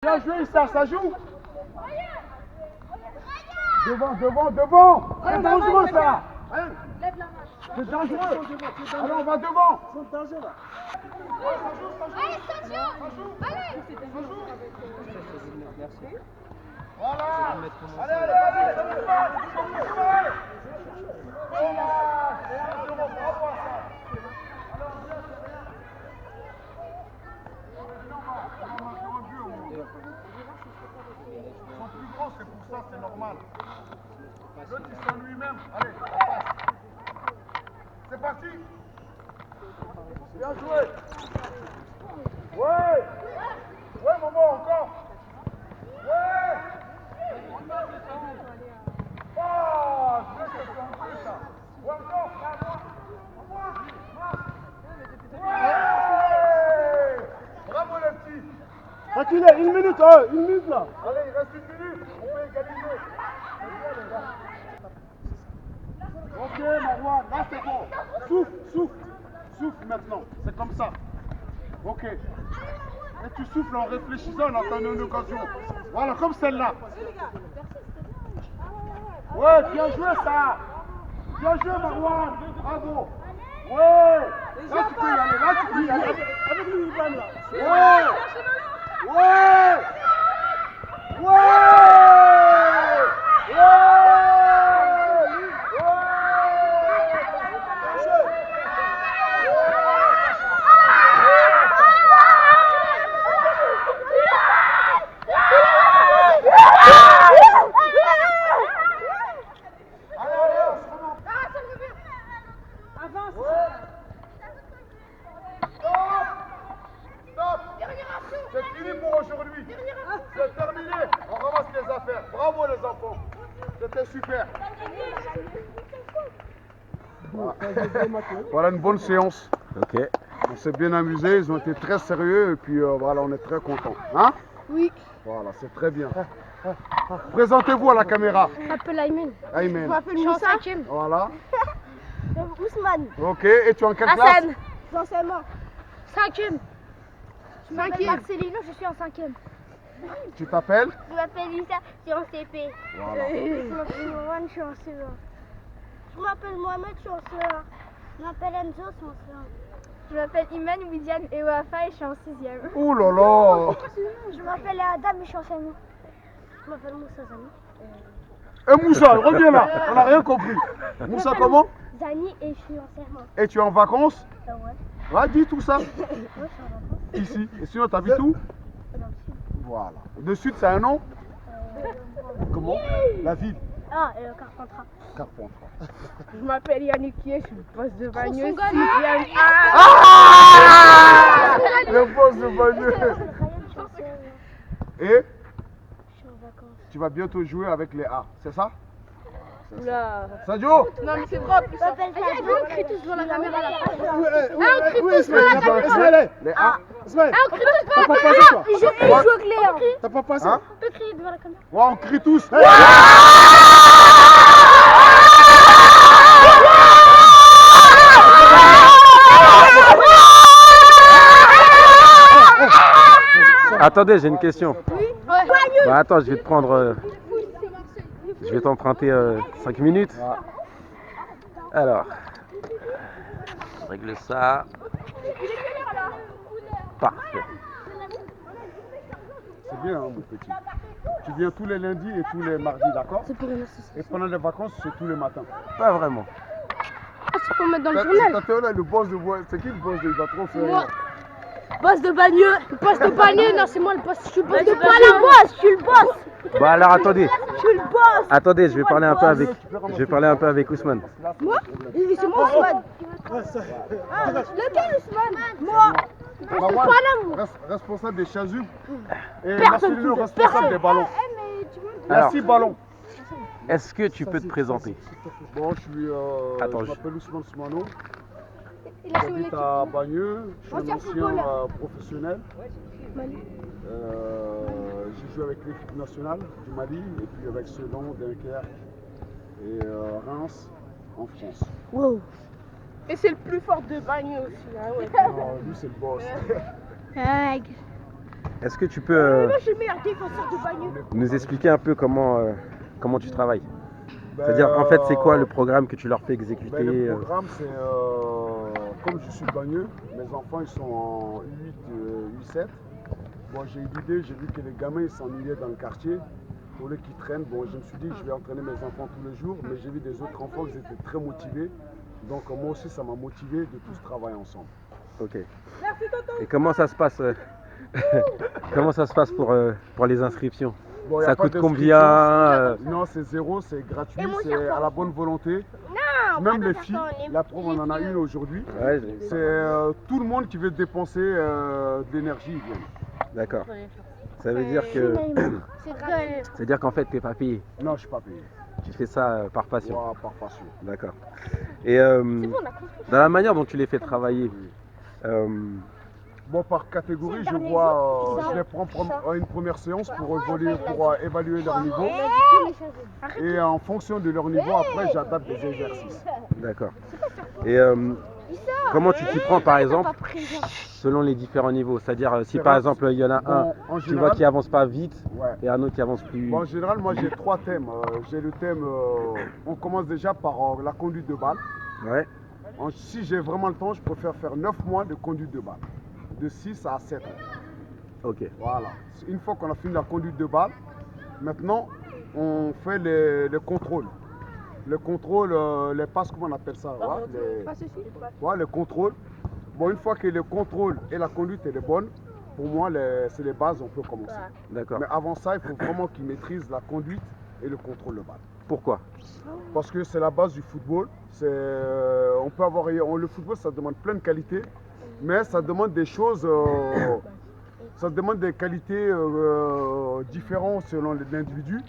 Bien joué, ça joue. Devant. C'est dangereux ça. C'est dangereux. Allez, on va devant. Allez, attention. Allez. Voilà. Allez, vas-y. Ils sont plus grands, c'est pour ça, c'est normal. L'autre, il sent lui-même. Allez, on passe. C'est parti. Bien joué. Ouais, Momo, encore. Ouais. Oh, je vais te faire un peu ça. Ouais, encore. Ouais. Bravo les petits. Reculez, une minute là. Allez, il reste une minute. On peut égaliser. Ok, Marwan, là c'est bon. Souffle maintenant. C'est comme ça. Ok. Et tu souffles en réfléchissant, en attendant une occasion. Voilà, comme celle-là. Ouais, bien joué ça. Bien joué, Marwan. Bravo. Ouais. Là tu peux y aller. Avec l'Ivan là. Ouais. C'est fini pour aujourd'hui. C'est terminé. On ramasse les affaires. Bravo les enfants. C'était super. Voilà une bonne séance. Ok. On s'est bien amusé. Ils ont été très sérieux. Et puis voilà, on est très contents. Hein? Oui. Voilà, c'est très bien. Présentez-vous à la caméra. Je m'appelle Aymen. Aymen. Je m'appelle Moussa. Voilà. Ousmane. Ok. Et tu es en quelle classe? Hassan. J'enseigne. 5e. Je m'appelle Marcelino, je suis en 5e. Tu t'appelles? Je m'appelle Lisa, je suis en CP. Voilà. Je m'appelle Mohamed, je suis en CE1. Je m'appelle Mohamed, je suis en CE1. Je m'appelle Enzo, je suis en CE1. Je m'appelle Iman, Widiane et Wafa et je suis en 6e. Ouh là là. Je m'appelle Adam et je suis en CM1. Je m'appelle Moussa Zani. Et Moussa, reviens là. On n'a rien compris. Moussa comment? Zani et je suis en CM1. Et tu es en vacances? Ouais. Va, dis tout ça. Ouais, je suis en vacances. Ici. Et sinon, t'habites où? Dans le sud. Voilà. Le sud, c'est un nom? Comment? La ville? Ah, Carpentras. Carpentras. Je m'appelle Yannick Kier, je suis le poste de Bagneux. Le boss de Bagneux. Et Je suis en vacances. tu vas bientôt jouer avec les A, c'est ça? Oula. Sadio? Non mais c'est propre. Je m'appelle Sadio. On crie tous devant la caméra là. Oui, Ismaël. Les A. Ismaël. On crie tous T'as devant pas la passé caméra. toi? Il joue avec Léon. T'as pas passé? Hein? On peut crier devant la caméra. Ouais, on crie tous. Attendez, j'ai une question. Oui. Bah attends, je vais te prendre. Je vais t'emprunter 5 minutes. Alors. Je règle ça. Parfait. C'est bien, hein, mon petit. Tu viens tous les lundis et tous les mardis, d'accord? C'est pour une association. Et pendant les vacances, c'est tous les matins. Pas vraiment. Ah, c'est pour mettre dans le T'as journal. là, le boss de voix. C'est qui le boss de... Il va trop faire. Moi. Boss de Bagneux. Le boss de Bagneux, non, c'est moi le boss. Je suis le boss de Bagneux. Pas le boss, je suis le boss. Bah alors attendez. Je suis le boss. Attendez, je vais parler un peu avec. Je vais parler un peu avec Ousmane. Moi? C'est moi Ousmane. Ah, lequel Ousmane? Moi. Je suis pas là, moi. Responsable des chasubles. Et Personne. Marcelino, responsable des ballons. Il y a Alors. 6 ballons. Est-ce que tu peux te présenter? Bon, je suis. Attends, je m'appelle Ousmane Soumano. Il a son J'habite équipe. à Bagneux. Je suis un Ancien ancien footballeur. professionnel. Mali. J'ai joué avec l'équipe nationale du Mali et puis avec Sedan, Dunkerque et Reims en France. Wow. Et c'est le plus fort de Bagneux aussi. Hein, ouais. Non, lui c'est le boss. Est-ce que tu peux Moi, je suis le meilleur défenseur de Bagneux. nous expliquer un peu comment tu travailles? C'est-à-dire, en fait, c'est quoi le programme que tu leur fais exécuter? Ben, le programme, c'est comme je suis bagneux, mes enfants ils sont en 8-7. Bon, j'ai eu l'idée, j'ai vu que les gamins ils s'ennuyaient dans le quartier. Pour les qui traînent, bon, je me suis dit je vais entraîner mes enfants tous les jours, mais j'ai vu des autres enfants qui étaient très motivés. Donc moi aussi, ça m'a motivé de tous travailler ensemble. Ok. Et comment ça se passe comment ça se passe pour les inscriptions? Bon, y a Ça pas coûte d'inscription, combien? Non, c'est zéro, c'est gratuit, Et mon c'est carton. à la bonne volonté. Non, Même pas les de filles, carton, les- la preuve, on en a les une vieux. aujourd'hui. Ouais, j'ai vu. C'est tout le monde qui veut dépenser de l'énergie, ils viennent. D'accord. Ça veut dire que C'est gratuit. ça veut dire qu'en fait t'es pas payé. Non, je ne suis pas payé. Tu fais ça par passion. Voilà, par passion. D'accord. Et dans la manière dont tu les fais travailler, Bon, par catégorie, C'est je le dernier vois, jour, je les prends à une première séance pour évaluer leur niveau. Arrête. Et en fonction de leur niveau, après, j'adapte des exercices. d'accord. Et comment tu t'y prends par exemple selon les différents niveaux? C'est-à-dire si C'est par vrai. exemple il y en a un, Bon, en tu vois général, qu'il avance pas vite ouais. et un autre qui avance plus. Bon, en général, moi, j'ai 3 thèmes. J'ai le thème, on commence déjà par la conduite de balle. Ouais. Si j'ai vraiment le temps, je préfère faire 9 mois de conduite de balle. De 6 à 7 ans. Ok. Voilà. Une fois qu'on a fini la conduite de balle, maintenant, on fait les contrôles. Les contrôles, les passes, comment on appelle ça? Ouais, les contrôles. Bon, une fois que le contrôle et la conduite elle est bonne, pour moi, c'est les bases, on peut commencer. D'accord. Mais avant ça, il faut vraiment qu'ils maîtrisent la conduite et le contrôle de balle. Pourquoi? Parce que c'est la base du football. On peut avoir, le football, ça demande plein de qualités, mais ça demande des choses, ça demande des qualités différentes selon l'individu,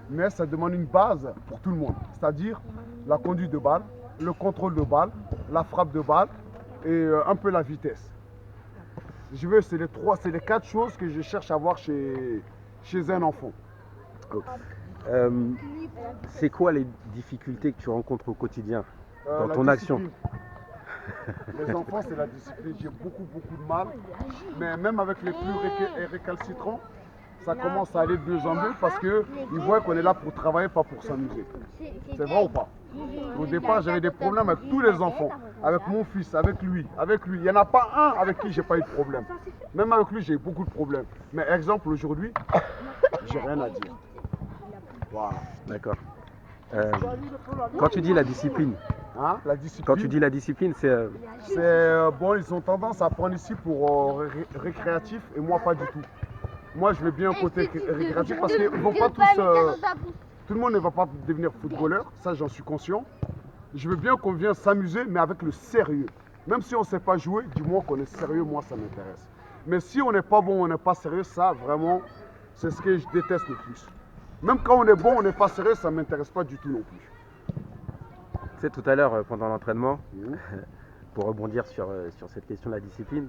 mais ça demande une base pour tout le monde. C'est-à-dire la conduite de balle, le contrôle de balle, la frappe de balle et un peu la vitesse. C'est les 4 choses que je cherche à avoir chez un enfant. C'est quoi les difficultés que tu rencontres au quitidien dans La ton action? discipline. Les enfants, c'est la discipline. J'ai beaucoup de mal. Mais même avec les plus récalcitrants, ça commence à aller de mieux en mieux parce qu'ils voient qu'on est là pour travailler, pas pour s'amuser. C'est vrai ou pas? Au départ, j'avais des problèmes avec tous les enfants. Avec mon fils, avec lui. Il n'y en a pas un avec qui j'ai pas eu de problème. Même avec lui, j'ai eu beaucoup de problèmes. Mais exemple, aujourd'hui, j'ai rien à dire. Voilà. D'accord. Quand tu dis la discipline, Hein, la discipline. quand tu dis la discipline, c'est Bon, ils ont tendance à prendre ici pour récréatif et moi pas du tout. Moi je veux bien côté récréatif parce qu'ils vont pas tous. Tout le monde ne va pas devenir footballeur, ça j'en suis conscient. Je veux bien qu'on vienne s'amuser mais avec le sérieux. Même si on ne sait pas jouer, du moins qu'on est sérieux, moi ça m'intéresse. Mais si on n'est pas bon, on n'est pas sérieux, ça vraiment, c'est ce que je déteste le plus. Même quand on est bon, on n'est pas sérieux, ça ne m'intéresse pas du tout non plus. Tu sais, tout à l'heure, pendant l'entraînement, pour rebondir sur cette question de la discipline,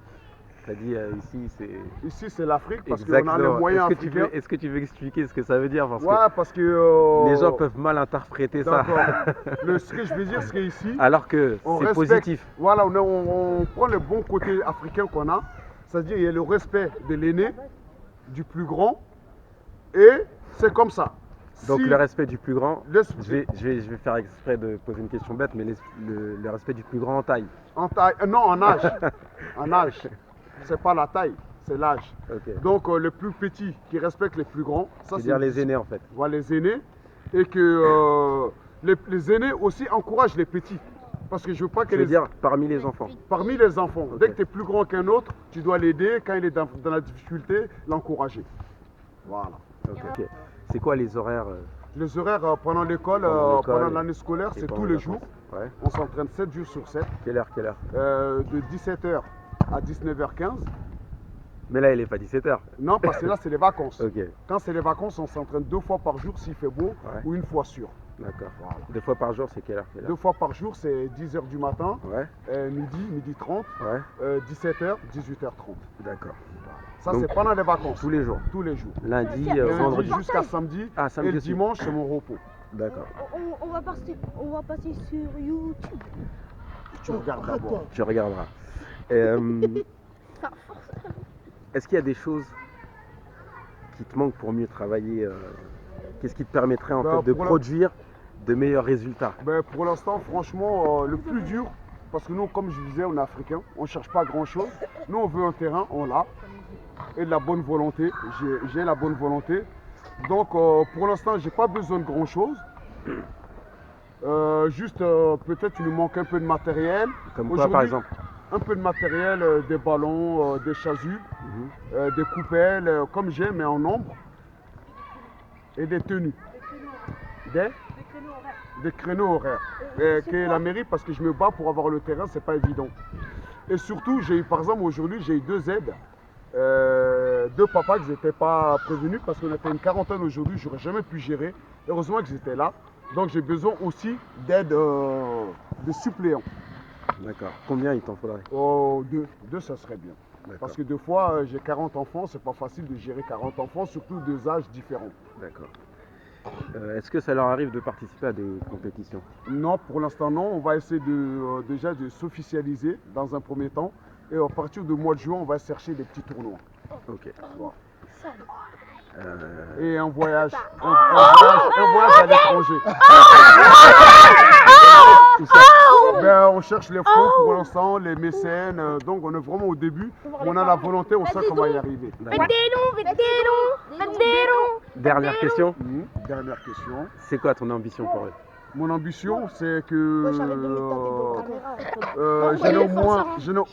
tu as dit ici c'est. Ici c'est l'Afrique parce qu'on a les moyens africains. Est-ce que tu veux expliquer ce que ça veut dire? Parce Ouais, que parce que. les gens peuvent mal interpréter ça. D'accord. Ce que je veux dire, c'est qu'ici. Alors que on c'est respecte- positif. Voilà, on prend le bon côté africain qu'on a. C'est-à-dire il y a le respect de l'aîné, du plus grand. Et c'est comme ça. Donc Si le respect du plus grand, laisse- je vais faire exprès de poser une question bête, mais le respect du plus grand en taille. En taille, non, en âge. En âge. C'est pas la taille, c'est l'âge. Ok. Donc le plus petit qui respecte les plus grands, ça C'est-à-dire les aînés en fait. Voilà, les aînés. Et que les aînés aussi encouragent les petits. Parce que je veux pas que Je veux dire parmi les enfants. parmi les enfants, Ok. dès que tu es plus grand qu'un autre, tu dois l'aider. Quand il est dans la difficulté, l'encourager. Voilà. Ok. C'est quoi les horaires Les horaires pendant l'école, Pendant l'école pendant et- l'année scolaire, et c'est pendant tous les les jours. vacances? Ouais. On s'entraîne 7 jours sur 7, Quelle heure de 17h à 19h15. Mais là, il est pas 17h. Non, parce que là, c'est les vacances. Ok, Quand c'est les vacances, on s'entraîne 2 fois par jour s'il fait beau, Ouais. ou 1 fois sûr. d'accord. Voilà. 2 fois par jour, c'est quelle heure? 2 fois par jour, c'est 10h du matin, Ouais, midi 30, ouais, 17h, 18h30. d'accord. Ça, Donc, c'est pendant les vacances. Tous les jours. Tous les jours. Lundi, Lundi vendredi. jusqu'à samedi. Ah, samedi et le aussi. dimanche, c'est mon repos. D'accord. On va passer sur YouTube. Tu regardes d'abord. Tu regarderas. Est-ce qu'il y a des choses qui te manque pour mieux travailler qu'est-ce qui te permettrait en Bah, fait de pour la- produire de meilleurs résultats? Ben, pour l'instant, franchement, le plus dur, parce que nous, comme je disais, on est africains, on ne cherche pas grand-chose. Nous, on veut un terrain, on l'a, et de la bonne volonté. J'ai la bonne volonté. Donc, pour l'instant, j'ai pas besoin de grand-chose. Juste, peut-être, il nous manque un peu de matériel. Comme quoi par Aujourd'hui, exemple? un peu de matériel, des ballons, des chasubles, des coupelles, comme j'ai, mais en nombre, et des tenues. Des créneaux horaires. Que la mairie, parce que je me bats pour avoir le terrain, c'est pas évident. Et surtout, j'ai eu, par exemple, aujourd'hui, j'ai eu 2 aides. 2 papas qui n'étaient pas prévenus parce qu'on était une quarantaine aujourd'hui, j'aurais jamais pu gérer. Heureusement que j'étais là. Donc j'ai besoin aussi d'aide de suppléants. D'accord. Combien il t'en faudrait? Oh, 2, ça serait bien. D'accord. Parce que 2 fois, j'ai 40 enfants, c'est pas facile de gérer 40 enfants, surtout 2 âges différents. D'accord. Est-ce que ça leur arrive de participer à des compétitions? Non, pour l'instant non. On va essayer déjà de s'officialiser dans un premier temps. Et à partir du mois de juin, on va chercher des petits tournois. Ok. Et un voyage à l'étranger. Où ça? Ben, on cherche les fonds pour l'instant, les mécènes. Donc on est vraiment au début. On a la volonté, on sait qu'on va y arriver. D'accord. Dernière question. Dernière question. C'est quoi ton ambition pour eux? Mon ambition, c'est que j'en ai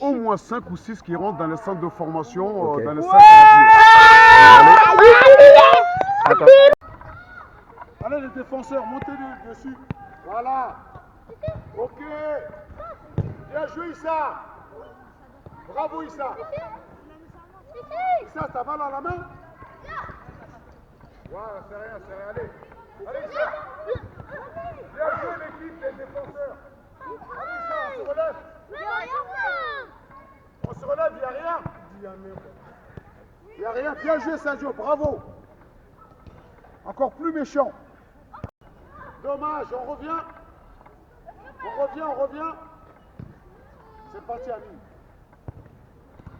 au moins 5 ou 6 qui rentrent dans les centres de formation Ok. dans les 5 ans à venir. Attends. Allez les défenseurs, montez dessus. Voilà. Ok. Bien joué Issa. Bravo Issa. Issa, t'as mal à la main? Voilà, c'est rien, allez. Allez Issa. Bien joué l'équipe des défenseurs. Allez Issa, on se relève. On se relève, il n'y a rien. Il n'y a rien. Bien joué Sergio, bravo. Encore plus méchant. Dommage, on revient. On revient. C'est parti, ami.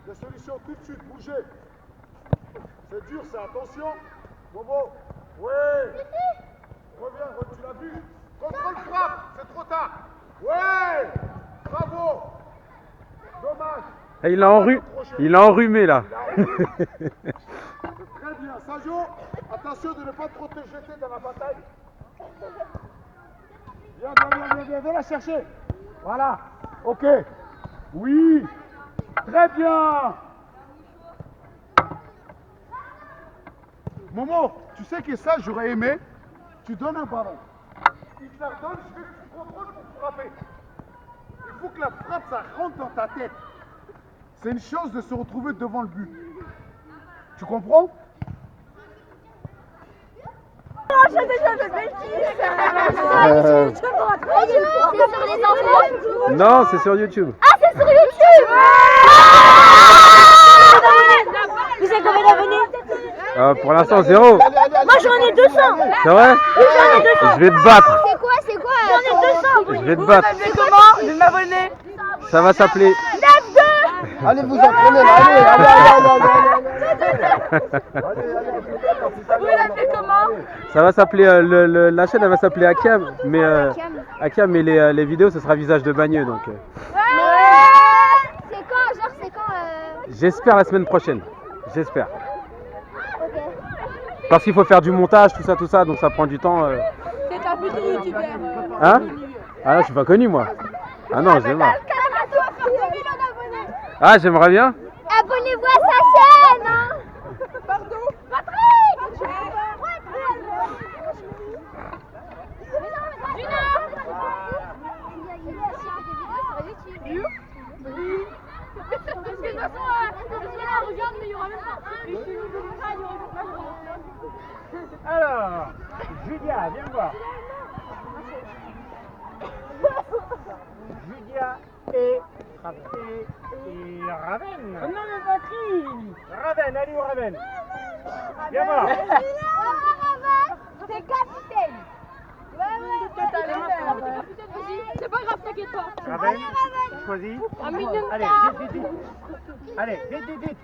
Des solutions tout de suite, bougez. C'est dur, ça, attention. Momo. Ouais. Reviens, tu l'as vu. Contrôle frappe, c'est trop tard. Ouais. Bravo. Dommage. Et il a enrhumé là. Très bien. Sergio, attention de ne pas trop te jeter dans la bataille. Viens la chercher. Voilà. Ok. Oui. Très bien. Momo, tu sais que ça, j'aurais aimé. Tu donnes un ballon. Il te la donne, je veux que tu contrôles pour frapper. Il faut que la frappe, ça rentre dans ta tête. C'est une chose de se retrouver devant le but. Tu comprends? Non, c'est sur YouTube. Ah, c'est sur YouTube! Vous avez combien d'abonnés? Pour l'instant, 0. Moi j'en ai 200! C'est vrai? Je vais te battre. C'est quoi? J'en ai 200! Je vais te battre. Comment? Je vais m'abonner. Ça va s'appeler. Allez vous entraîner là, Vous l'avez comment? Ça va s'appeler. La chaîne elle va s'appeler Akiam. Mais Akiam, mais les vidéos ce sera visage de bagneux donc. C'est quand? J'espère la semaine prochaine. J'espère. Ok. Parce qu'il faut faire du montage, tout ça, donc ça prend du temps. C'est un futur youtubeur. Hein? Ah là, je suis pas connu moi. Ah non, j'ai marre. Ah, j'aimerais bien. Abonnez-vous à sa chaîne! Hein. Pardon? Patrick! Alors, Julia, viens voir. Julia et Raven. Non mais Patrick. Raven, allez où Raven? Viens voir. C'est capitaine! C'est pas grave, t'inquiète pas. Ravel, choisis. Allez, vite. Allez, vite.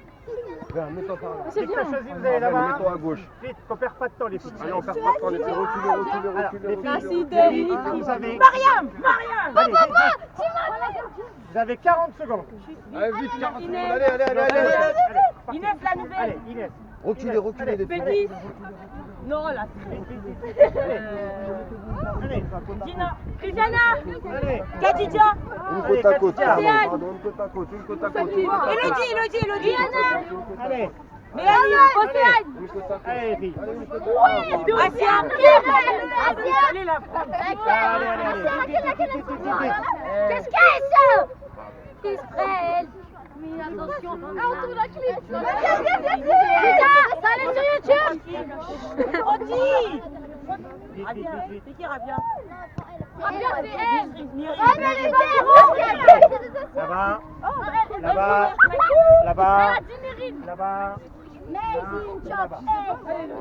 Mets-toi par là. Dès que t'as choisi, vous allez là-bas. Mets-toi à gauche. Vite, qu'on perd pas de temps, les filles. Allez, on perd pas de temps, les filles. Reculez. Vous avez... Mariam. Allez, vite. Vous avez 40 secondes. Allez, vite, 40 secondes. Inès. Allez. Inès, la nouvelle. Allez, Inès. Reculez, les filles. Pétis. Non, là. Allez. Gina. Christiana. Allez. Khadija. Une côte à côte. Katia. Pardon, une côte à côte. Elodie. Allez. Mélanie. Océane. Une côte à côte. Allez, les filles. Asia. Allez, la prendre. Allez. Vite. Qu'est-ce qu'il y a ça? Israël. Mais attention. Ah, on tourne la clip. Putain, ça allait sur YouTube. Vite. C'est qui, Rabia? Rabia, c'est elle. Myriam. Ah, mais les Là-bas.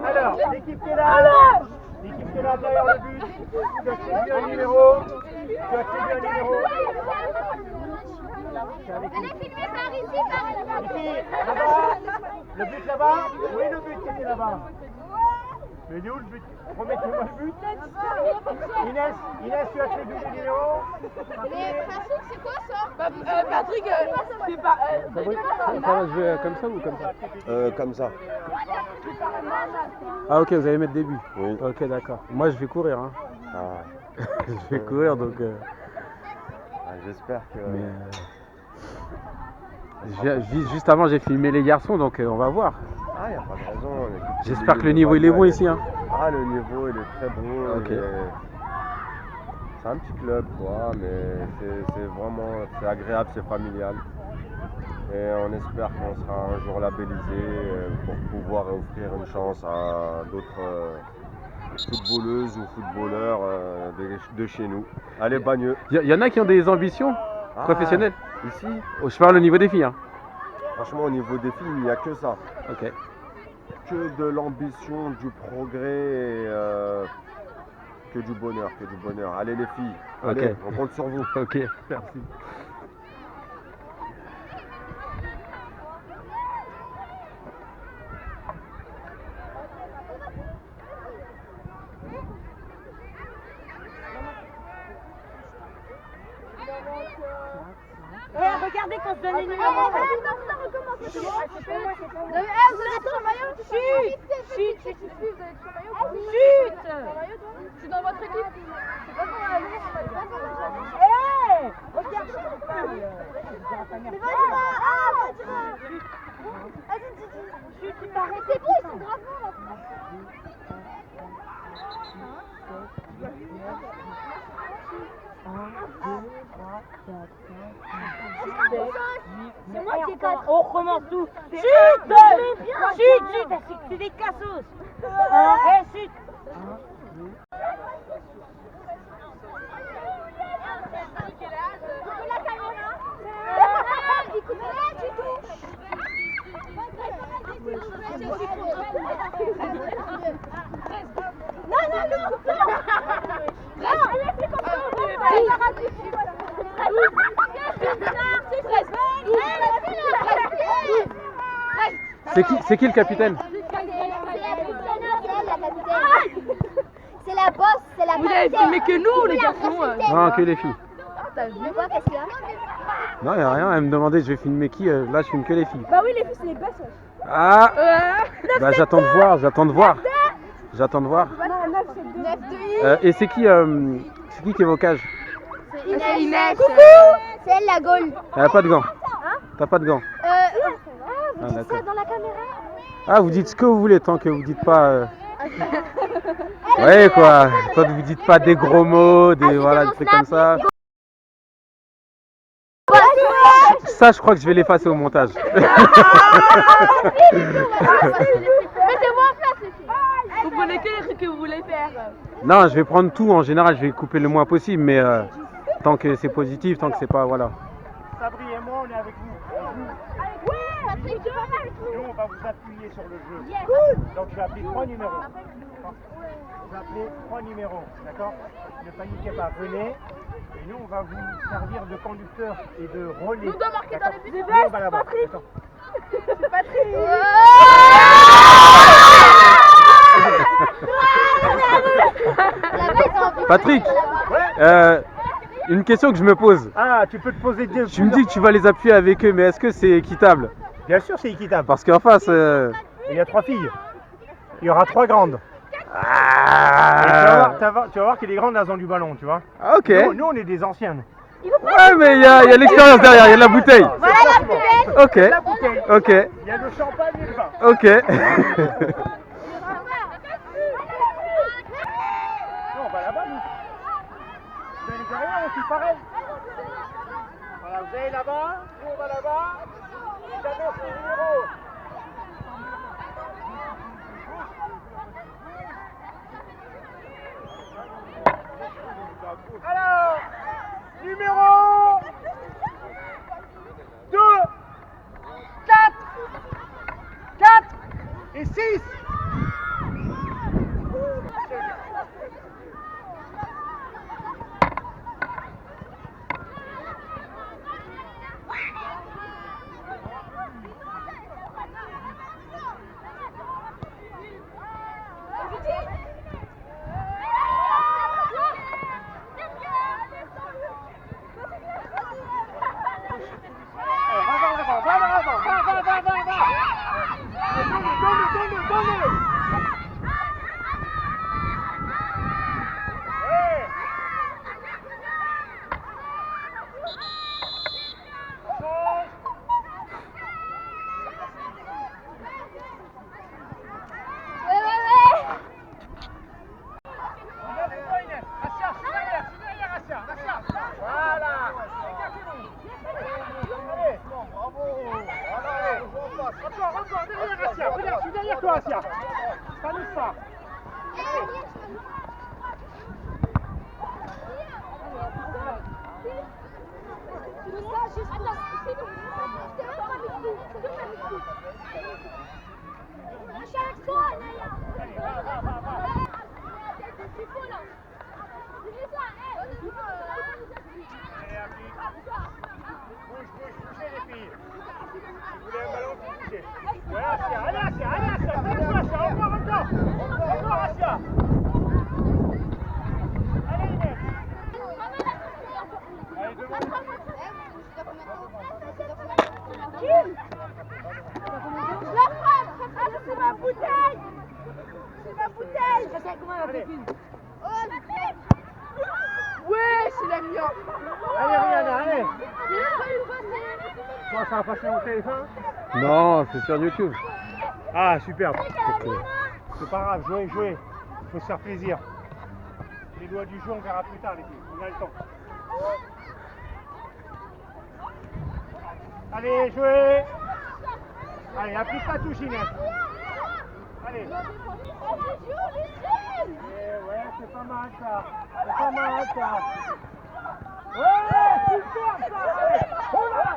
Alors, l'équipe qui est là. L'équipe qui est là derrière le but. Tu as séduit un numéro. Venez filmer par ici, par Les filles, là-bas. Le but là-bas. Où est le but qui était là-bas? Mais il est où le but? Remettez-moi le but. Inès, tu as séduit le numéro. Mais Patrick, c'est quoi ça? Patrick, c'est pas. Ça va jouer comme ça ou comme ça? Comme ça. Ah ok, vous allez mettre début. Oui. Ok, d'accord. Moi je vais courir. Hein. Ah, Je vais courir donc. j'espère que... Juste avant j'ai filmé les garçons donc on va voir. Ah, il n'y a pas de raison. J'espère que le niveau il est bon ici. Hein. Ah, le niveau il est très bon. Ok. C'est un petit club quoi, mais c'est agréable, c'est familial. Et on espère qu'on sera un jour labellisé pour pouvoir offrir une chance à d'autres footballeuses ou footballeurs de chez nous. Allez, Bagneux. Il y en a qui ont des ambitions professionnelles. Ici, Je parle au niveau des filles. Hein. franchement, au niveau des filles, il n'y a que ça. Ok. Que de l'ambition, du progrès, que du bonheur. Allez les filles, allez, on compte sur vous. Ok, merci. Regardez quand je donne les numéros. Vous avez ton maillot? Chut. Je suis dans votre équipe. C'est pas pour la regarde. C'est beau, ils sont bravos là. C'est moi qui ai 4. On recommence tout. Chut, c'est des cassos. Chut. C'est qui le capitaine? C'est la boss, c'est la Vous avez filmé que nous, les garçons. Non, que les filles. Mais quoi, qu'est-ce qu'il y a? Non, il n'y a rien. Elle me demandait je vais filmer qui. Là, je filme que les filles. Bah oui, les filles, c'est les bosses. Ah bah j'attends de voir. J'attends de voir. Et c'est qui est vos cages? Inès. C'est elle la Gaule. Elle a pas de gants. T'as pas de gants. Vous dites d'accord. ça dans la caméra? Ah, vous dites ce que vous voulez tant que vous dites pas. Ouais quoi. Tant que vous dites pas des gros mots, des voilà, des trucs comme ça. Ça, je crois que je vais l'effacer au montage. Mettez-moi en place les filles. Vous prenez que les trucs que vous voulez faire. Non, je vais prendre tout. En général, je vais couper le moins possible, mais tant que c'est positif, tant que c'est pas voilà. Sabri et moi, on est avec vous. Patrick, tu vas avec nous. Nous, on va va vous appuyer sur le jeu. Donc je vais appeler 3 numéros. Je vais appeler 3 numéros, d'accord? Ne paniquez pas, venez. Et nous, on va vous servir de conducteur et de relais. Nous, on doit marquer dans les buts. Nous, on va là-bas. C'est Patrick. Patrick, une question que je me pose. Ah, tu peux te poser deux. Tu me dis que tu vas les appuyer avec eux, mais est-ce que c'est équitable? Bien sûr, c'est équitable. Parce qu'en face... Il y a 3 filles. Il y aura 3 grandes. Ah. Et tu vas voir que les grandes, elles ont du ballon, tu vois. Ah, ok. Nous, on est des anciennes. Ouais, mais il y a l'expérience derrière, il y a de la bouteille. Voilà la bouteille. Ok. La bouteille. Ok. Il y a le champagne et le vin. Ok. Non, on va là-bas, nous. Vous allez derrière aussi, pareil. Voilà, vous allez là-bas, nous on va là-bas. J'annonce les numéros. Alors, numéro 2, 4 et 6. Ça va passer au téléphone? Non, c'est sur YouTube. Ah, superbe. C'est pas grave, jouez. Il faut se faire plaisir. Les doigts du jeu, on verra plus tard, les filles. On a le temps. Allez, jouez. Allez, applique ta touche, Inès. Allez. Ouais, c'est pas mal ça. Ouais, super ça. Allez. Oh là là.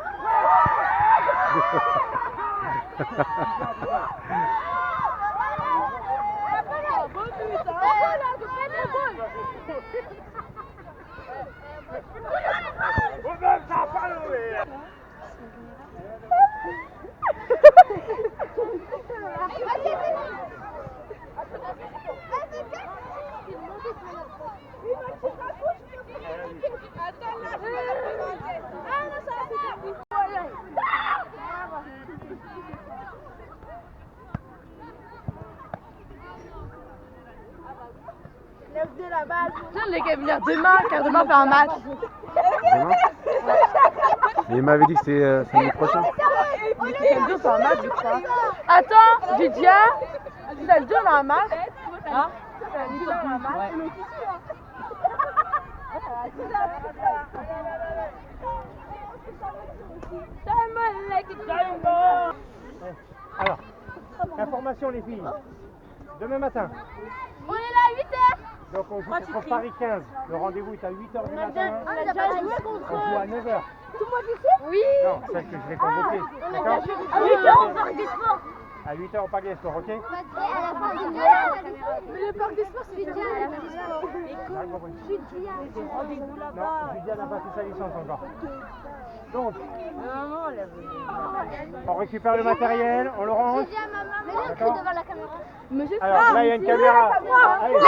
Les gars, venir demain, car demain on fait un match. Demain? Mais il m'avait dit que c'était samedi prochain. Le 2 c'est un match, je crois. Attends, Lydia, le 2 on a un match. Hein? Le 2 on a un match. Alors, information les filles. Demain matin. On est là à 8h. Donc on joue contre Paris 15. Le rendez-vous est à 8h du matin. On a déjà joué contre. On joue à 9h. Tout le monde ici? Oui. Non, celle que je vais convoquer. À 8h on part des sports. À 8h au parc des sports, ok? Mais le parc des sports, c'est bien. Rendez-vous là-bas. Non, Julia n'a pas fait sa licence encore. Donc, on récupère le matériel, on le range. Mets le cul devant la caméra. Alors là, il y a une caméra. Allez.